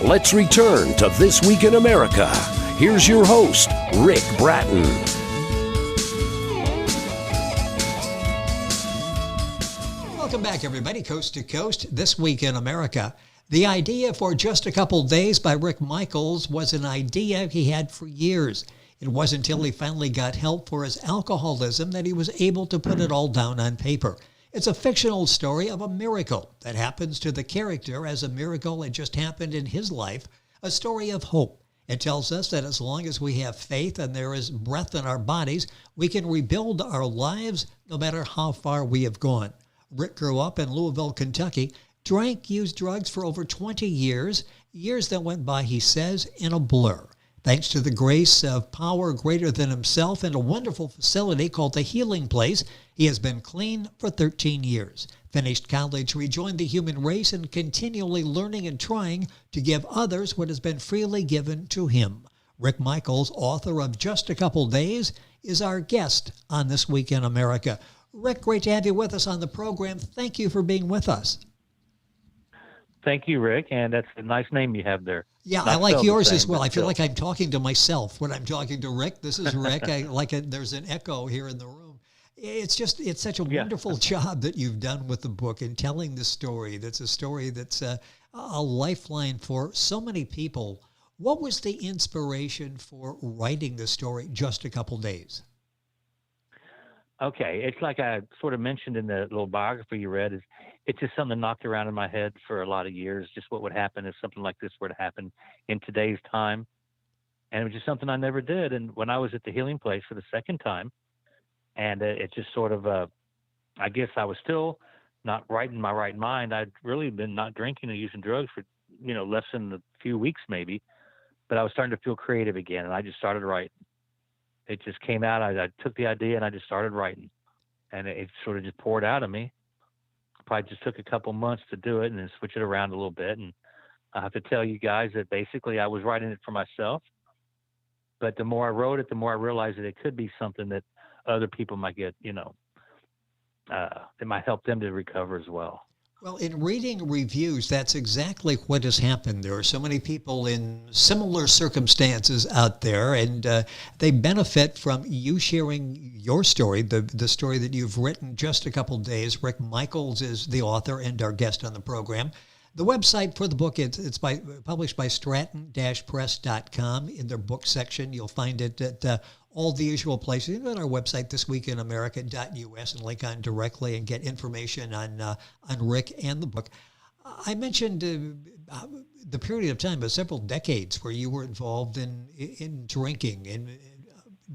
Let's return to This Week in America. Here's your host, Rick Bratton. Welcome back, everybody, coast to coast, This Week in America. The idea for Just a Couple Days by Rick Michaels was an idea he had for years. It wasn't until he finally got help for his alcoholism that he was able to put it all down on paper. It's a fictional story of a miracle that happens to the character as a miracle had just happened in his life, a story of hope. It tells us that as long as we have faith and there is breath in our bodies, we can rebuild our lives no matter how far we have gone. Rick grew up in Louisville, Kentucky, drank, used drugs for over 20 years that went by, he says, in a blur. Thanks to the grace of power greater than himself and a wonderful facility called the Healing Place, he has been clean for 13 years. Finished college, rejoined the human race, and continually learning and trying to give others what has been freely given to him. Rick Michaels, author of Just a Couple Days, is our guest on This Week in America. Rick, great to have you with us on the program. Thank you for being with us. Thank you, Rick, and that's a nice name you have there. Yeah, I like yours as well. I feel like I'm talking to myself when I'm talking to Rick. This is Rick. There's an echo here in the room. It's such a wonderful job that you've done with the book and telling the story. That's a story that's a lifeline for so many people. What was the inspiration for writing the story Just a Couple Days? Okay, it's like I sort of mentioned in the little biography you read, it's just something that knocked around in my head for a lot of years, just what would happen if something like this were to happen in today's time. And it was just something I never did. And when I was at the Healing Place for the second time, and it just sort of, I guess I was still not right in my right mind. I'd really been not drinking or using drugs for, less than a few weeks maybe, but I was starting to feel creative again, and I just started writing. It just came out. I took the idea and I just started writing, and it sort of just poured out of me. Probably just took a couple months to do it and then switch it around a little bit. And I have to tell you guys that basically I was writing it for myself, but the more I wrote it, the more I realized that it could be something that other people might get, it might help them to recover as well. Well, in reading reviews, that's exactly what has happened. There are so many people in similar circumstances out there, and they benefit from you sharing your story, the story that you've written Just a Couple Days. Rick Michaels is the author and our guest on the program. The website for the book, it's published by Stratton-press.com. In their book section, you'll find it at all the usual places. Even on our website, thisweekinamerica.us, and link on directly and get information on Rick and the book. I mentioned the period of time, but several decades, where you were involved in drinking and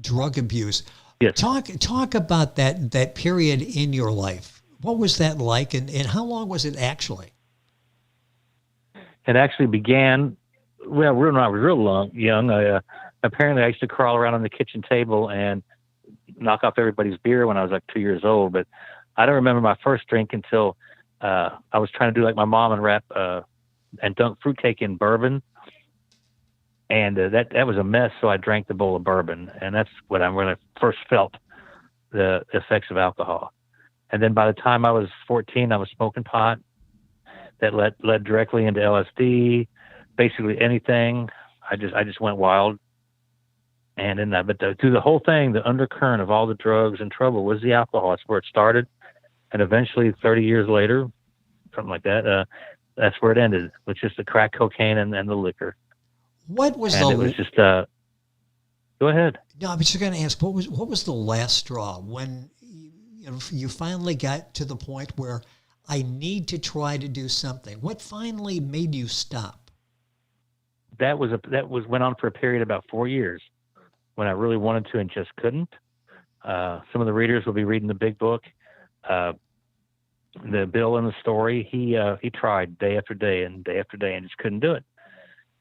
drug abuse. Yes. Talk about that period in your life. What was that like, and how long was it actually? It actually began, when I was real young. Apparently I used to crawl around on the kitchen table and knock off everybody's beer when I was like 2 years old. But I don't remember my first drink until I was trying to do like my mom and wrap and dunk fruitcake in bourbon. And that was a mess, so I drank the bowl of bourbon. And that's when I first felt the effects of alcohol. And then by the time I was 14, I was smoking pot. That led directly into LSD, basically anything. I just went wild. And in that, but through the whole thing, the undercurrent of all the drugs and trouble was the alcohol. That's where it started. And eventually 30 years later, something like that, that's where it ended, with just the crack cocaine and the liquor. What was and the... it was just, go ahead. No, I'm just going to ask, what was the last straw when you finally got to the point where I need to try to do something? What finally made you stop? That went on for a period of about 4 years, when I really wanted to and just couldn't. Some of the readers will be reading the big book. The Bill in the story, he tried day after day and just couldn't do it.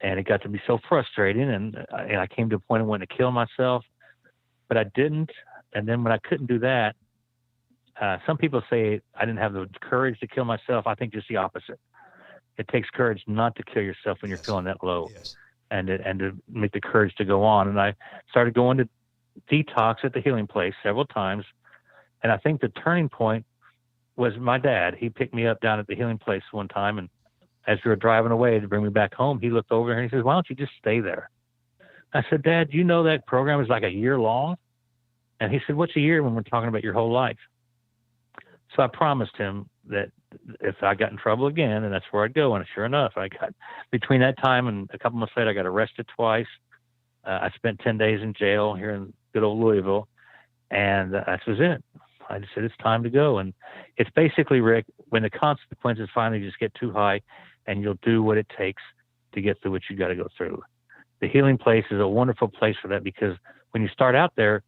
And it got to be so frustrating, and I came to a point of wanting to kill myself, but I didn't. And then when I couldn't do that, some people say I didn't have the courage to kill myself. I think just the opposite. It takes courage not to kill yourself when you're feeling that low. Yes. And to make the courage to go on. And I started going to detox at the Healing Place several times. And I think the turning point was my dad. He picked me up down at the Healing Place one time, and as we were driving away to bring me back home, he looked over and he says, "Why don't you just stay there?" I said, "Dad, you know that program is like a year long?" And he said, "What's a year when we're talking about your whole life?" So I promised him that if I got in trouble again, and that's where I'd go. And sure enough, I got, between that time and a couple months later, I got arrested twice. I spent 10 days in jail here in good old Louisville. And that was it. I just said, it's time to go. And it's basically, Rick, when the consequences finally just get too high, and you'll do what it takes to get through what you got to go through. The healing place is a wonderful place for that, because when you start out there,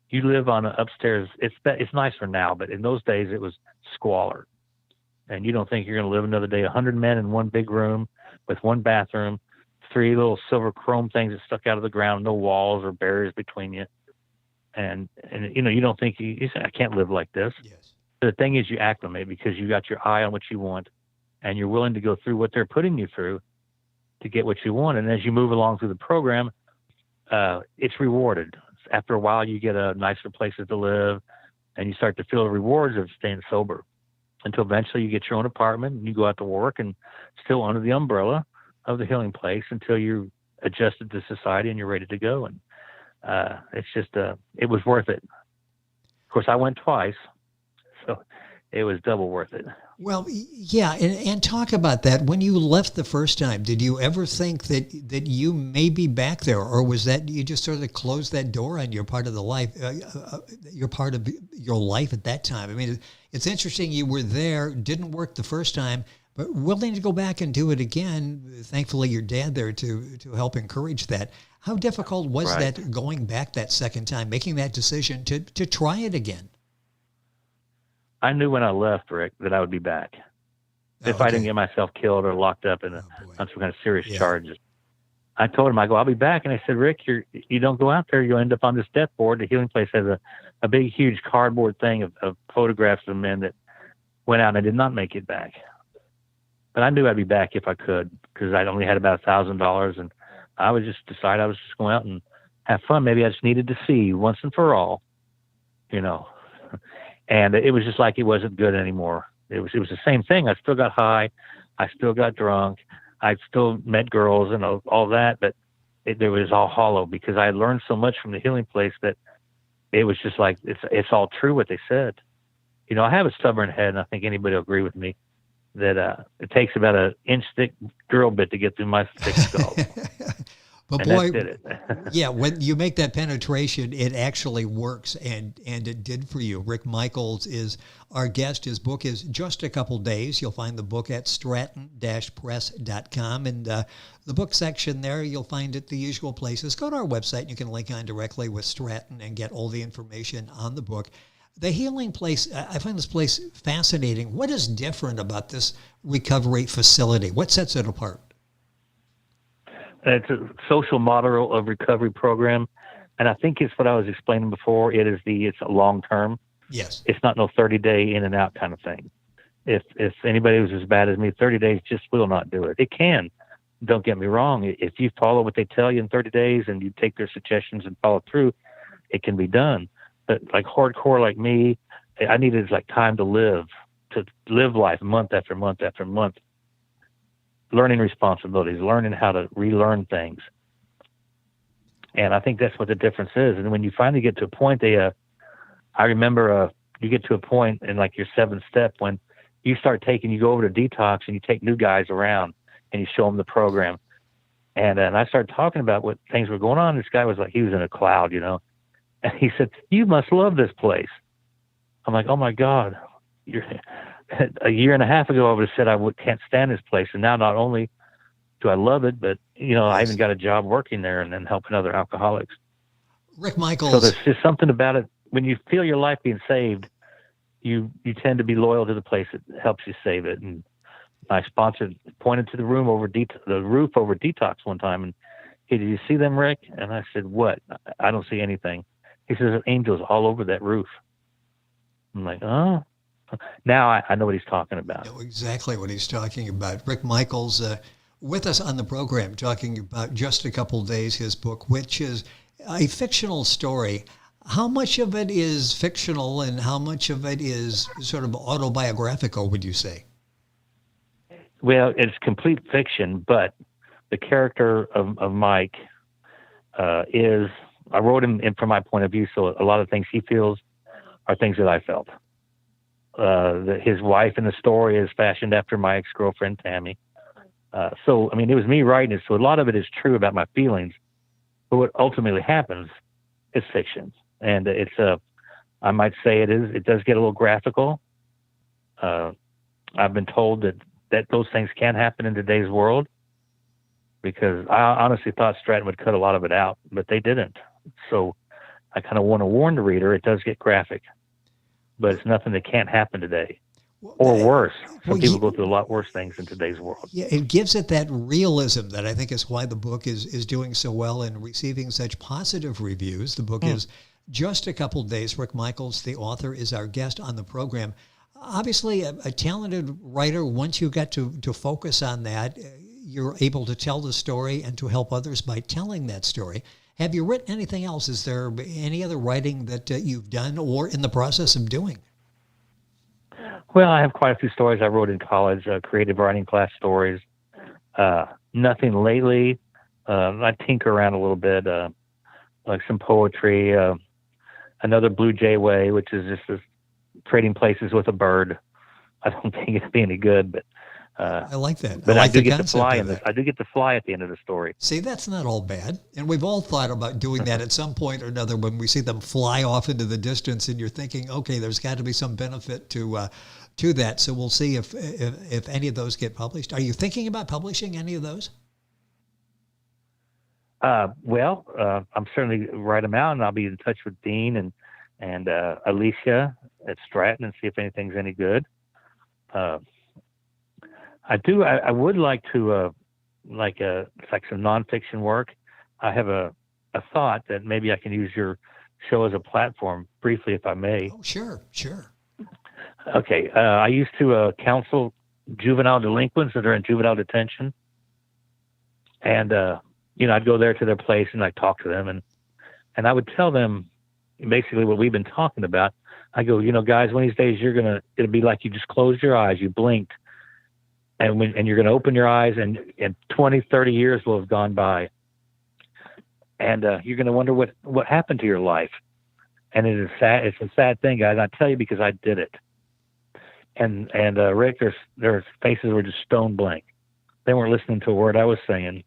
you live on an upstairs. It's nicer now, but in those days it was squalor. And you don't think you're going to live another day. 100 men in one big room with one bathroom, 3 little silver chrome things that stuck out of the ground, no walls or barriers between you. And you know, you don't think you say, I can't live like this. Yes. The thing is, you acclimate because you got your eye on what you want, and you're willing to go through what they're putting you through to get what you want. And as you move along through the program, it's rewarded. After a while, you get a nicer places to live, and you start to feel the rewards of staying sober, until eventually you get your own apartment and you go out to work, and still under the umbrella of the healing place until you're adjusted to society and you're ready to go. And it's just, it was worth it. Of course, I went twice, so it was double worth it. Well, yeah, and talk about that. When you left the first time, did you ever think that you may be back there, or was that you just sort of closed that door on your part of the life, your part of your life at that time? I mean, it's interesting you were there, didn't work the first time, but willing to go back and do it again. Thankfully, your dad there to help encourage that. How difficult was that going back that second time, making that decision to try it again? I knew when I left, Rick, that I would be back. If I didn't get myself killed or locked up on some kind of serious charges. I told him, I'll be back. And I said, Rick, you don't go out there, you'll end up on this death board. The healing place has a big, huge cardboard thing of photographs of men that went out and did not make it back. But I knew I'd be back if I could, because I only had about $1,000, and I was just decided I was just going out and have fun. Maybe I just needed to see once and for all, you know. And it was just like it wasn't good anymore. It was the same thing. I still got high, I still got drunk, I still met girls and all that, but it was all hollow, because I had learned so much from the healing place that it was just like it's all true what they said. You know, I have a stubborn head, and I think anybody will agree with me that it takes about an inch thick drill bit to get through my thick skull. But and boy, that did it. yeah, when you make that penetration, it actually works, and it did for you. Rick Michaels is our guest. His book is Just a Couple Days. You'll find the book at stratton-press.com, and the book section there, you'll find it the usual places. Go to our website, and you can link on directly with Stratton and get all the information on the book. The healing place, I find this place fascinating. What is different about this recovery facility? What sets it apart? It's a social model of recovery program, and I think it's what I was explaining before. It's a long term. Yes. It's not no 30-day in and out kind of thing. If anybody was as bad as me, 30 days just will not do it. It can. Don't get me wrong. If you follow what they tell you in 30 days and you take their suggestions and follow through, it can be done. But like hardcore like me, I needed like time to live life month after month after month. Learning responsibilities, learning how to relearn things. And I think that's what the difference is. And when you finally get to a point, I remember you get to a point in like your 7th step when you go over to detox and you take new guys around and you show them the program. And I started talking about what things were going on. This guy was like, he was in a cloud, you know. And he said, "You must love this place." I'm like, "Oh my God, a year and a half ago, I would have said can't stand this place. And now not only do I love it, but, you know, I even got a job working there and then helping other alcoholics." Rick Michaels. So there's just something about it. When you feel your life being saved, you tend to be loyal to the place that helps you save it. And my sponsor pointed to the roof over detox one time. And he, "Did you see them, Rick?" And I said, "What?" "I don't see anything." He says, "There's angels all over that roof." I'm like, "Oh." Now I know what he's talking about. I know exactly what he's talking about. Rick Michaels with us on the program talking about Just a Couple Days, his book, which is a fictional story. How much of it is fictional and how much of it is sort of autobiographical, would you say? Well, it's complete fiction, but the character of Mike is, I wrote him in from my point of view, so a lot of things he feels are things that I felt. His wife in the story is fashioned after my ex-girlfriend, Tammy. So, I mean, it was me writing it, so a lot of it is true about my feelings, but what ultimately happens is fiction. And I might say it does get a little graphical. I've been told that those things can happen in today's world, because I honestly thought Stratton would cut a lot of it out, but they didn't. So I kind of want to warn the reader, it does get graphic, but it's nothing that can't happen today. Or worse. Some people go through a lot worse things in today's world. Yeah, it gives it that realism that I think is why the book is doing so well and receiving such positive reviews. The book is Just a Couple Days. Rick Michaels, the author, is our guest on the program. Obviously, a talented writer. Once you get to focus on that, you're able to tell the story and to help others by telling that story. Have you written anything else? Is there any other writing that you've done or in the process of doing? Well, I have quite a few stories I wrote in college, creative writing class stories. Nothing lately. I tinker around a little bit, like some poetry. Another Blue Jay Way, which is just trading places with a bird. I don't think it'd be any good, but I like that. But I like do the get to concept fly of in this. that. I do get to fly at the end of the story. See, that's not all bad. And we've all thought about doing that at some point or another when we see them fly off into the distance and you're thinking, okay, there's got to be some benefit to that. So we'll see if any of those get published. Are you thinking about publishing any of those? I'm certainly write them out, and I'll be in touch with Dean and Alicia at Stratton and see if anything's any good. I would like to, like some nonfiction work. I have a thought that maybe I can use your show as a platform briefly, if I may. Oh, sure. Okay. I used to counsel juvenile delinquents that are in juvenile detention. And, I'd go there to their place and I'd talk to them and I would tell them basically what we've been talking about. I go, guys, one of these days it'll be like you just closed your eyes, you blinked, and you're going to open your eyes and 20, 30 years will have gone by. And you're going to wonder what happened to your life. And it is sad. It's a sad thing, guys. I tell you, because I did it. And Rick, their faces were just stone blank. They weren't listening to a word I was saying.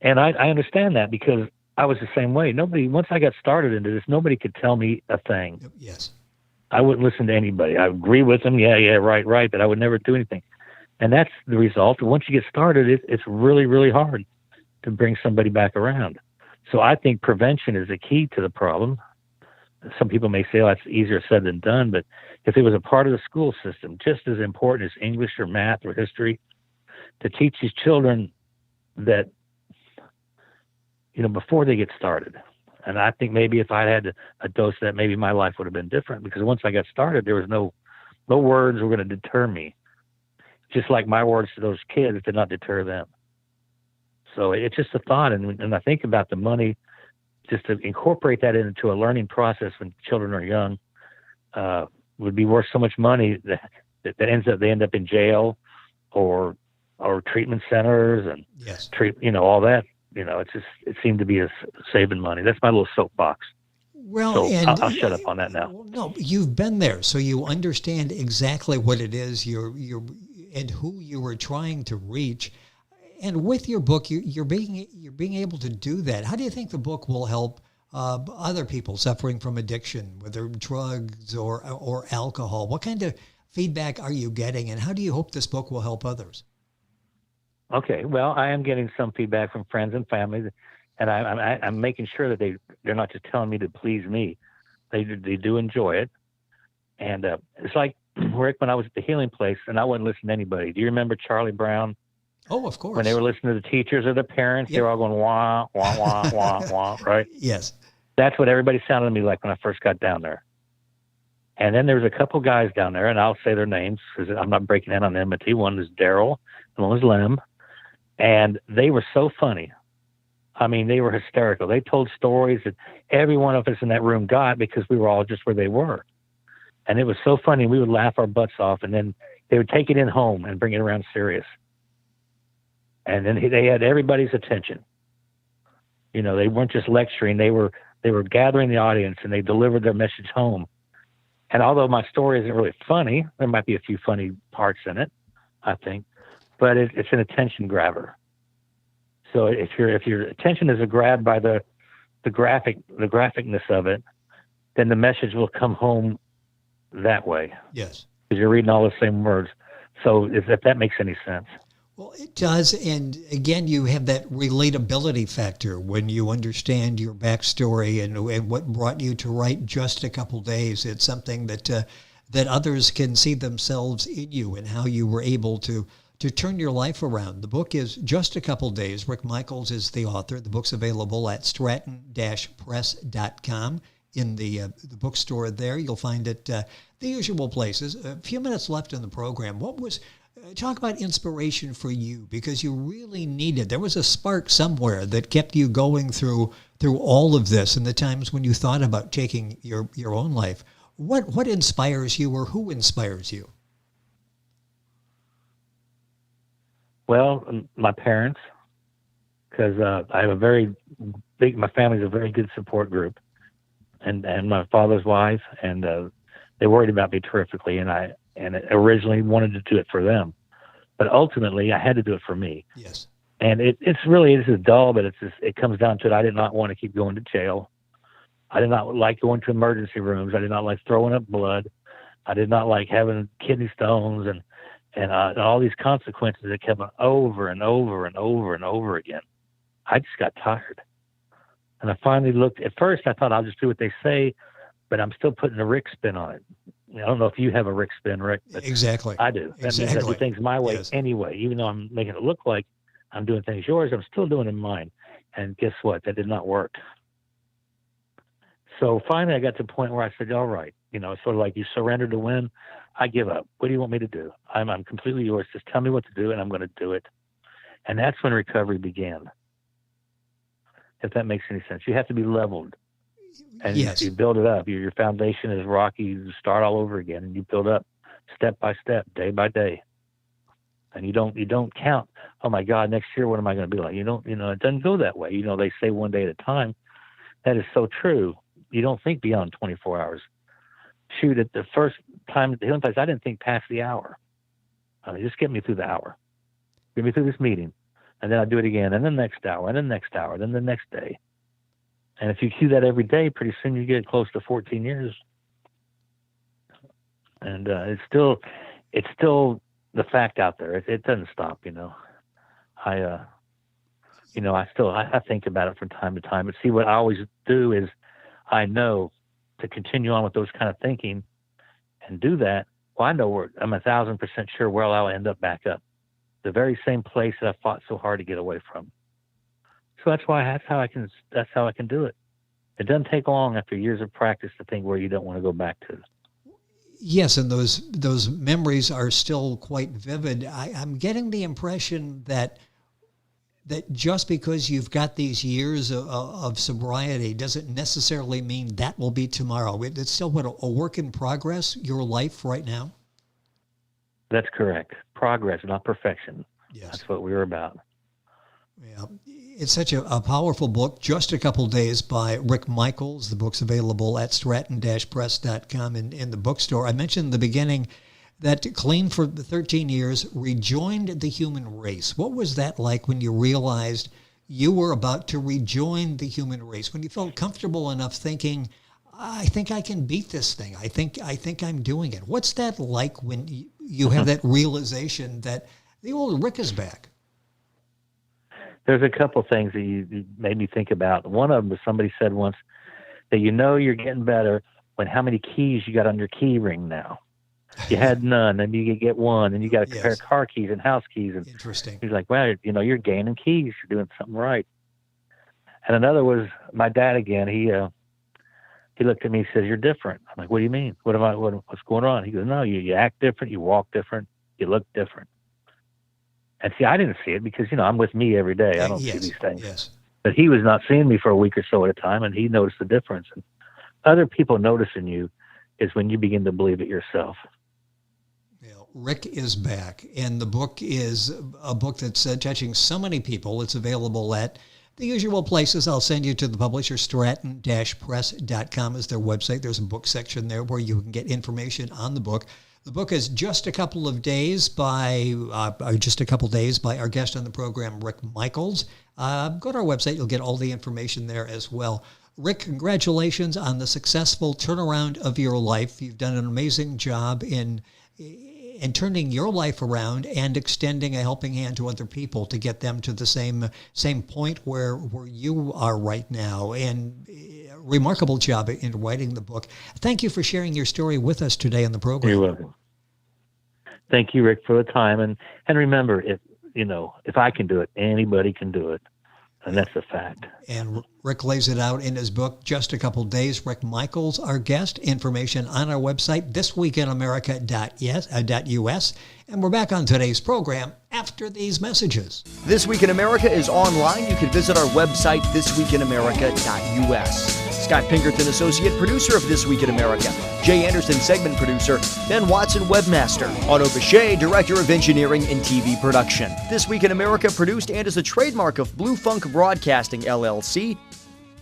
And I understand that, because I was the same way. Once I got started into this, nobody could tell me a thing. Yes. I wouldn't listen to anybody. I agree with them. Yeah, right. But I would never do anything. And that's the result. Once you get started, it's really, really hard to bring somebody back around. So I think prevention is the key to the problem. Some people may say, that's easier said than done. But if it was a part of the school system, just as important as English or math or history, to teach these children that, before they get started. And I think maybe if I'd had a dose of that, maybe my life would have been different, because once I got started, there was no words were going to deter me. Just like my words to those kids did not deter them. So it's just a thought. And I think about the money, just to incorporate that into a learning process when children are young, would be worth so much money that they end up in jail or treatment centers and yes. All that. It seemed to be a saving money. That's my little soapbox. Well, so and I'll shut up on that now. No, you've been there, so you understand exactly what it is you're and who you were trying to reach. And with your book, you're being able to do that. How do you think the book will help other people suffering from addiction, whether drugs or alcohol? What kind of feedback are you getting, and how do you hope this book will help others? Okay, well, I am getting some feedback from friends and family, and I'm making sure that they're not just telling me to please me. They do enjoy it, and it's like Rick, when I was at the healing place, and I wouldn't listen to anybody. Do you remember Charlie Brown? Oh, of course. When they were listening to the teachers or the parents, They were all going wah wah wah wah wah, right? Yes. That's what everybody sounded to me like when I first got down there. And then there was a couple guys down there, and I'll say their names because I'm not breaking in on enmity. One was Daryl, and one was Lem. And they were so funny. I mean, they were hysterical. They told stories that every one of us in that room got because we were all just where they were. And it was so funny. We would laugh our butts off. And then they would take it in home and bring it around serious. And then they had everybody's attention. You know, they weren't just lecturing, they were gathering the audience, and they delivered their message home. And although my story isn't really funny, there might be a few funny parts in it, I think, but it's an attention grabber. So if your attention is grabbed by the graphicness of it, then the message will come home that way. Yes. Because you're reading all the same words. So if that makes any sense. Well, it does. And again, you have that relatability factor when you understand your backstory and what brought you to write Just a Couple Days. It's something that others can see themselves in you and how you were able to turn your life around. The book is Just a Couple Days. Rick Michaels is the author. The book's available at stratton-press.com. In the bookstore there. You'll find it the usual places. A few minutes left in the program. What was... talk about inspiration for you, because you really needed. There was a spark somewhere that kept you going through all of this, and the times when you thought about taking your own life. What inspires you, or who inspires you? Well, my parents, because I have my family's a very good support group, and my father's wife, and they worried about me terrifically, and I originally wanted to do it for them, but ultimately I had to do it for me. Yes. And this is dull, but it comes down to it. I did not want to keep going to jail. I did not like going to emergency rooms. I did not like throwing up blood. I did not like having kidney stones and all these consequences that came over and over and over and over again. I just got tired. And I finally looked. At first, I thought I'll just do what they say, but I'm still putting a Rick spin on it. I don't know if you have a Rick spin, Rick. But exactly. I do. That means I do things my way anyway. Even though I'm making it look like I'm doing things yours, I'm still doing them mine. And guess what? That did not work. So finally, I got to the point where I said, all right, it's sort of like you surrender to win. I give up. What do you want me to do? I'm completely yours. Just tell me what to do, and I'm going to do it. And that's when recovery began. If that makes any sense. You have to be leveled. And yes. You build it up. Your foundation is rocky. You start all over again, and you build up step by step, day by day. And you don't count, oh my God, next year what am I going to be like? It doesn't go that way. They say one day at a time. That is so true. You don't think beyond 24 hours. Shoot, at the first time at the Healing Place, I didn't think past the hour. Just get me through the hour. Get me through this meeting. And then I'd do it again, and then the next hour, and then the next hour, then the next day. And if you do that every day, pretty soon you get close to 14 years. And it's still the fact out there. It doesn't stop, I think about it from time to time. But see, what I always do is I know to continue on with those kind of thinking and do that. Well, I know I'm 1,000% sure where I'll end up back up. The very same place that I fought so hard to get away from. So that's how I can do it. It doesn't take long after years of practice to think where you don't want to go back to. Yes, and those memories are still quite vivid. I'm getting the impression that just because you've got these years of sobriety doesn't necessarily mean that will be tomorrow. It's still a work in progress, your life right now? That's correct. Progress, not perfection. Yes. That's what we were about. Yeah. It's such a powerful book, Just a Couple Days by Rick Michaels. The book's available at stratton-press.com in the bookstore. I mentioned in the beginning that clean for 13 years, rejoined the human race. What was that like when you realized you were about to rejoin the human race? When you felt comfortable enough thinking, I think I can beat this thing. I think I'm doing it. What's that like when you have that realization that the old Rick is back? There's a couple things that you made me think about. One of them was somebody said once that you're getting better when how many keys you got on your key ring now. You had none, and you get one, and you got to compare car keys and house keys. And interesting. He's like, well, you're gaining keys. You're doing something right. And another was my dad again. He looked at me and says, you're different. I'm like, what do you mean? What's going on? He goes, no, you act different. You walk different. You look different. And see, I didn't see it because, I'm with me every day. I don't see these things. Yes. But he was not seeing me for a week or so at a time, and he noticed the difference. And other people noticing you is when you begin to believe it yourself. Yeah. Rick is back, and the book is a book that's touching so many people. It's available at the usual places. I'll send you to the publisher. Stratton-press.com is their website. There's a book section there where you can get information on the book. The book is Just a Couple Days by our guest on the program, Rick Michaels. Go to our website. You'll get all the information there as well. Rick, congratulations on the successful turnaround of your life. You've done an amazing job in turning your life around and extending a helping hand to other people to get them to the same point where you are right now. And remarkable job in writing the book. Thank you for sharing your story with us today on the program. You're welcome. Thank you, Rick, for the time. And remember, if I can do it, anybody can do it. And that's a fact. And Rick lays it out in his book, Just a Couple Days. Rick Michaels, our guest. Information on our website, thisweekinamerica.us. And we're back on today's program after these messages. This Week in America is online. You can visit our website, thisweekinamerica.us. Scott Pinkerton, associate producer of This Week in America. Jay Anderson, segment producer. Ben Watson, webmaster. Otto Bechet, director of engineering and TV production. This Week in America produced and is a trademark of Blue Funk Broadcasting, LLC.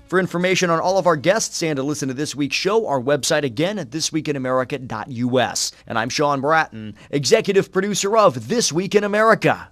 For information on all of our guests and to listen to this week's show, our website again at thisweekinamerica.us. And I'm Sean Bratton, executive producer of This Week in America.